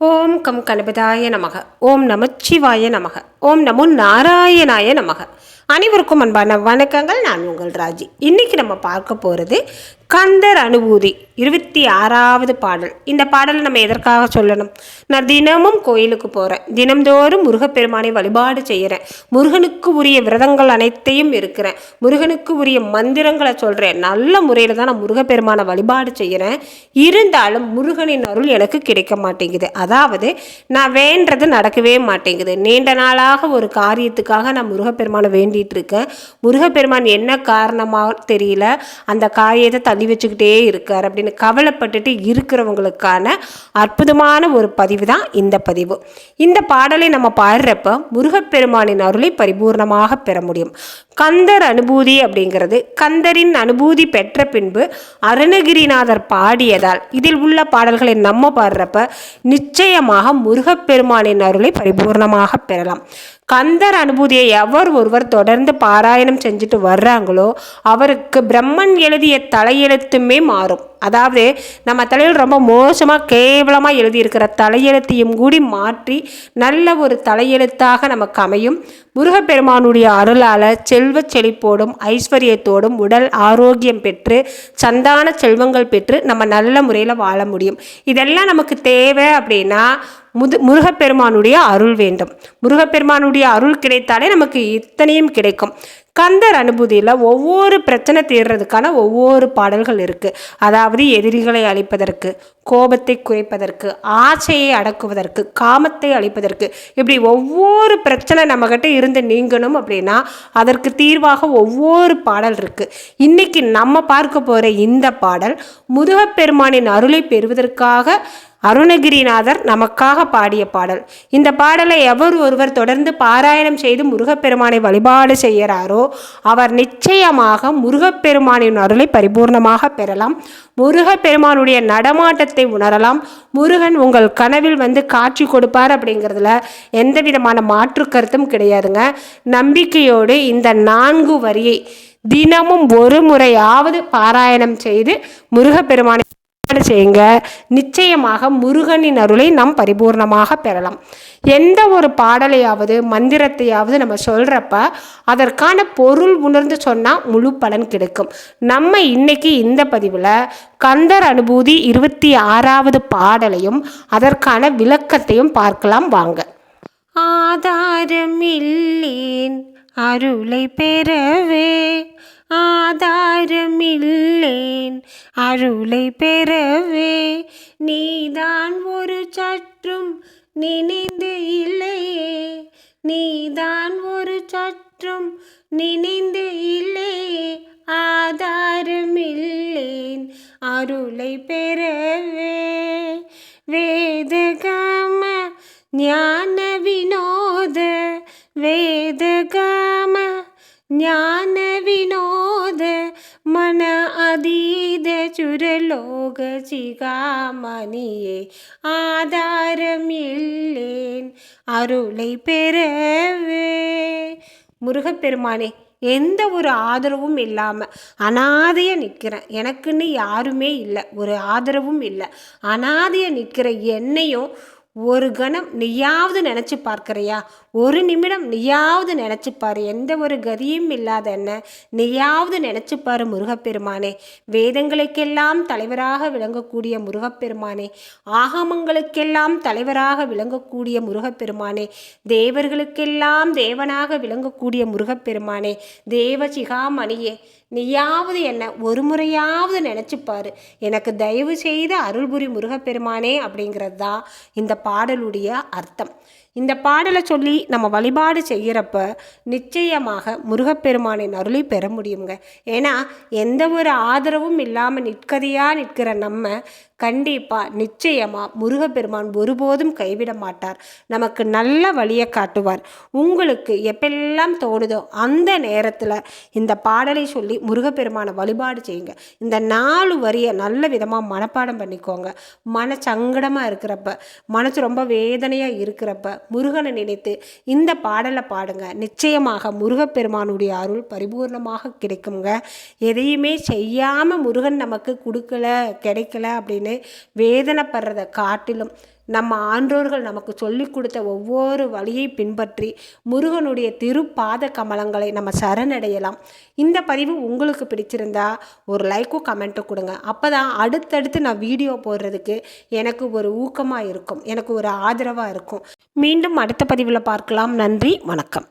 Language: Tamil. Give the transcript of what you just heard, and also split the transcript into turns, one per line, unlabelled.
ஓம் கம் கணபதாய நமக. ஓம் நமச்சிவாய நமக. ஓம் நமோ நாராயணாய நமக. அனைவருக்கும் அன்பான வணக்கங்கள். நான் உங்கள் ராஜி. இன்னைக்கு நம்ம பார்க்க போகிறது கந்தர் அனுபூதி 26வது பாடல். இந்த பாடலை நம்ம எதற்காக சொல்லணும்? நான் தினமும் கோயிலுக்கு போகிறேன், தினம்தோறும் முருகப்பெருமானை வழிபாடு செய்கிறேன், முருகனுக்கு உரிய விரதங்கள் அனைத்தையும் இருக்கிறேன், முருகனுக்கு உரிய மந்திரங்களை சொல்கிறேன், நல்ல முறையில் தான் நான் முருகப்பெருமானை வழிபாடு செய்கிறேன். இருந்தாலும் முருகனின் அருள் எனக்கு கிடைக்க மாட்டேங்குது. அதாவது நான் வேண்டது நடக்கவே மாட்டேங்குது. நீண்ட நாளாக ஒரு காரியத்துக்காக நான் முருகப்பெருமானை வேண்டிகிட்டு இருக்கேன். முருகப்பெருமான் என்ன காரணமாக தெரியல, அந்த காரியத்தை தள்ளி வச்சுக்கிட்டே இருக்கார் அப்படின்னு கவலைப்பட்டுட்டு இருக்கிறவங்களுக்கான அற்புதமான ஒரு பதிவு தான் இந்த பதிவு. இந்த பாடலை நம்ம பாடுறப்ப முருகப்பெருமானின் அருளை பரிபூர்ணமாக பெற முடியும். கந்தர் அனுபூதி அப்படிங்கிறது கந்தரின் அனுபூதி பெற்ற பின்பு அருணகிரிநாதர் பாடியதால் இதில் உள்ள பாடல்களை நம்ம பாடுறப்ப நிச்சயமாக முருகப்பெருமானின் அருளை பரிபூர்ணமாக பெறலாம். கந்தர் அனுபூதியை எவர் ஒருவர் தொடர்ந்து பாராயணம் செஞ்சுட்டு வர்றாங்களோ அவருக்கு பிரம்மன் எழுதிய தலையெழுத்துமே மாறும். அதாவது நம்ம தலையில் ரொம்ப மோசமாக கேவலமாக எழுதியிருக்கிற தலையெழுத்தையும் கூடி மாற்றி நல்ல ஒரு தலையெழுத்தாக நமக்கு அமையும். முருகப்பெருமானுடைய அருளால் செல்வ செழிப்போடும் ஐஸ்வர்யத்தோடும் உடல் ஆரோக்கியம் பெற்று சந்தான செல்வங்கள் பெற்று நம்ம நல்ல முறையில் வாழ முடியும். இதெல்லாம் நமக்கு தேவை அப்படின்னா முருகப்பெருமானுடைய அருள் வேண்டும். முருகப்பெருமானுடைய அருள் கிடைத்தாலே நமக்கு இத்தனையும் கிடைக்கும். கந்தர் அனுபூதியில் ஒவ்வொரு பிரச்சனை தீர்றதுக்கான ஒவ்வொரு பாடல்கள் இருக்குது. அதாவது எதிரிகளை அழிப்பதற்கு, கோபத்தை குறைப்பதற்கு, ஆசையை அடக்குவதற்கு, காமத்தை அழிப்பதற்கு, இப்படி ஒவ்வொரு பிரச்சனை நம்மகிட்ட இருந்து நீங்கணும் அப்படின்னா அதற்கு தீர்வாக ஒவ்வொரு பாடல் இருக்குது. இன்னைக்கு நம்ம பார்க்க போகிற இந்த பாடல் முருகப்பெருமானின் அருளை பெறுவதற்காக அருணகிரிநாதர் நமக்காக பாடிய பாடல். இந்த பாடலை எவர் ஒருவர் தொடர்ந்து பாராயணம் செய்து முருகப்பெருமானை வழிபாடு செய்கிறாரோ அவர் நிச்சயமாக முருகப்பெருமானின் அருளை பரிபூர்ணமாக பெறலாம். முருகப்பெருமானுடைய நடமாட்டத்தை உணரலாம். முருகன் உங்கள் கனவில் வந்து காட்சி கொடுப்பார் அப்படிங்கிறதுல எந்த விதமான மாற்று கருத்தும் கிடையாதுங்க. நம்பிக்கையோடு இந்த 4 வரியை தினமும் ஒரு முறையாவது பாராயணம் செய்து முருகப்பெருமானை செய்யுங்க. நிச்சயமாக முருகனின் அருளை நாம் பரிபூர்ணமாக பெறலாம். எந்த ஒரு பாடலையாவது மந்திரத்தையாவது நம்ம சொல்றப்ப அதற்கான பொருள் உணர்ந்து சொன்னால் முழு பலன் கிடைக்கும். நம்ம இன்னைக்கு இந்த பதிவில் கந்தர் அனுபூதி 26வது பாடலையும் அதற்கான விளக்கத்தையும் பார்க்கலாம் வாங்க. ஆதாரமில்லேன் அருளை பெறவே, ஆதாரமில்லேன் அருளை பெறவே, நீதான் ஒரு சற்றும் நினைந்து இல்லையே, நீதான் ஒரு சற்றும் நினைந்து இல்லையே, ஆதாரமில்லேன் அருளை பெறவே. வேதகாம ஞான வினோத, வேதகாம ஞான வினோத, மன அதீத சுரலோக சிகாமணியே, ஆதாரம் இல்லேன் அருளை பெறவே. முருகப்பெருமானே, எந்த ஒரு ஆதரவும் இல்லாமல் அனாதையாக நிற்கிறேன், எனக்குன்னு யாருமே இல்லை, ஒரு ஆதரவும் இல்லை, அனாதையாக நிற்கிற என்னையும் ஒரு கணம் நீயாவது நினச்சி பார்க்குறியா? ஒரு நிமிடம் நீயாவது நினச்சிப்பாரு. எந்த ஒரு கதியும் இல்லாத என்ன நீயாவது நினச்சிப்பாரு முருகப்பெருமானே. வேதங்களுக்கெல்லாம் தலைவராக விளங்கக்கூடிய முருகப்பெருமானே, ஆகமங்களுக்கெல்லாம் தலைவராக விளங்கக்கூடிய முருகப்பெருமானே, தேவர்களுக்கெல்லாம் தேவனாக விளங்கக்கூடிய முருகப்பெருமானே, தேவசிகாமணியே, நீயாவது என்ன ஒரு முறையாவது நினச்சிப்பாரு. எனக்கு தயவு செய்து அருள்புரி முருகப்பெருமானே அப்படிங்கிறது தான் இந்த பாடலுடைய அர்த்தம். இந்த பாடலை சொல்லி நம்ம வழிபாடு செய்கிறப்ப நிச்சயமாக முருகப்பெருமானின் அருளை பெற முடியுங்க. ஏன்னா எந்த ஒரு ஆதரவும் இல்லாமல் நிற்கதையாக நிற்கிற நம்ம கண்டிப்பாக நிச்சயமாக முருகப்பெருமான் ஒருபோதும் கைவிட மாட்டார். நமக்கு நல்ல வழியை காட்டுவார். உங்களுக்கு எப்பெல்லாம் தோணுதோ அந்த நேரத்தில் இந்த பாடலை சொல்லி முருகப்பெருமானை வழிபாடு செய்யுங்க. இந்த 4 வரியை நல்ல விதமாக மனப்பாடம் பண்ணிக்கோங்க. மன சங்கடமாக இருக்கிறப்ப, மனசு ரொம்ப வேதனையாக இருக்கிறப்ப முருகனை நினைத்து இந்த பாடலை பாடுங்க. நிச்சயமாக முருகப்பெருமானுடைய அருள் பரிபூர்ணமாக கிடைக்குங்க. எதையுமே செய்யாமல் முருகன் நமக்கு கொடுக்கல கிடைக்கல அப்படின்னு வேதனைப்படுறதை காட்டிலும் நம்ம ஆன்றோர்கள் நமக்கு சொல்லி கொடுத்த ஒவ்வொரு வழியை பின்பற்றி முருகனுடைய திருப்பாத கமலங்களை நம்ம சரணடையலாம். இந்த பதிவு உங்களுக்கு பிடிச்சிருந்தா ஒரு லைக்கும் கமெண்ட்டும் கொடுங்க. அப்போ தான் அடுத்தடுத்து நான் வீடியோ போடுறதுக்கு எனக்கு ஒரு ஊக்கமாக இருக்கும், எனக்கு ஒரு ஆதரவாக இருக்கும். மீண்டும் அடுத்த பதிவில் பார்க்கலாம். நன்றி, வணக்கம்.